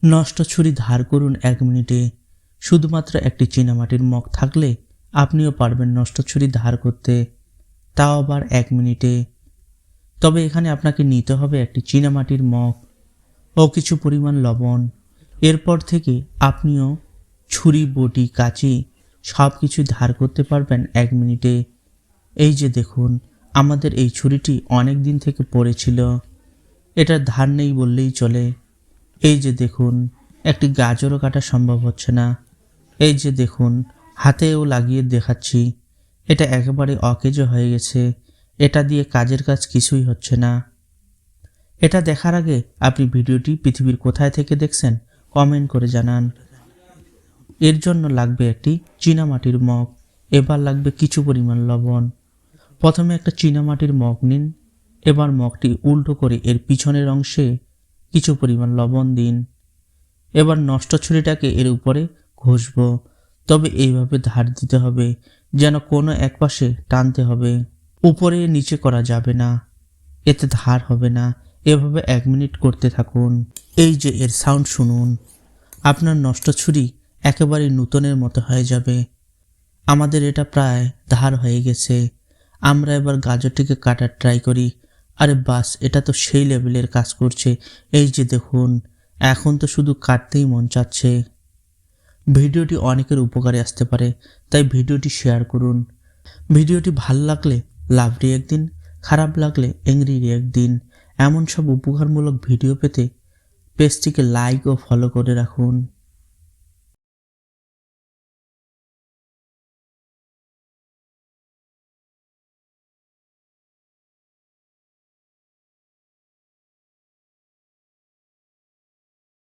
নষ্ট ছুরি ধার করুন 1 মিনিটে। শুধুমাত্র একটি চীনামাটির মগ থাকলে আপনিও পারবেন নষ্ট ছুরি ধার করতে, তাও আবার 1 মিনিটে। তবে এখানে আপনাকে নিতে হবে একটি চীনামাটির মগ ও কিছু পরিমাণ লবণ। এরপর থেকে আপনিও ছুরি, বটি, কাঁচি সব কিছু ধার করতে পারবেন 1 মিনিটে। এই যে দেখুন, আমাদের এই ছুরিটি অনেক দিন থেকে পড়েছিল, এটার ধার নেই বললেই চলে। এই যে দেখুন, একটি গাজরও কাটা সম্ভব হচ্ছে না। এই যে দেখুন, হাতেও লাগিয়ে দেখাচ্ছি, এটা একেবারে অকেজো হয়ে গেছে। এটা দিয়ে কাজের কাজ কিছুই হচ্ছে না। এটা দেখার আগে আপনি ভিডিওটি পৃথিবীর কোথায় থেকে দেখছেন কমেন্ট করে জানান। এর জন্য লাগবে একটি চীনামাটির মগ, এবার লাগবে কিছু পরিমাণ লবণ। প্রথমে একটা চীনামাটির মগ নিন, এবার মগটি উল্টো করে এর পিছনের অংশে কিছু পরিমাণ লবণ দিন। এবার নষ্ট ছুরিটাকে এর উপরে ঘষব, তবে এইভাবে ধার দিতে হবে যেন কোনো এক পাশে টানতে হবে, উপরে নিচে করা যাবে না, এতে ধার হবে না। এভাবে 1 মিনিট করতে থাকুন। এই যে এর সাউন্ড শুনুন, আপনার নষ্ট ছুরি একেবারে নূতনের মতো হয়ে যাবে। আমাদের এটা প্রায় ধার হয়ে গেছে। আমরা এবার গাজরটিকে কাটার ট্রাই করি। আরে বাস, এটা তো সেই লেভেলের কাজ করছে। এই যে দেখুন, এখন তো শুধু কাটতেই মন চাচ্ছে। ভিডিওটি অনেকের উপকারে আসতে পারে, তাই ভিডিওটি শেয়ার করুন। ভিডিওটি ভালো লাগলে লাভ রিঅ্যাক্ট দিন, খারাপ লাগলে এংরি রিঅ্যাক্ট দিন। এমন সব উপকারমূলক ভিডিও পেতে পেজটিকে লাইক ও ফলো করে রাখুন।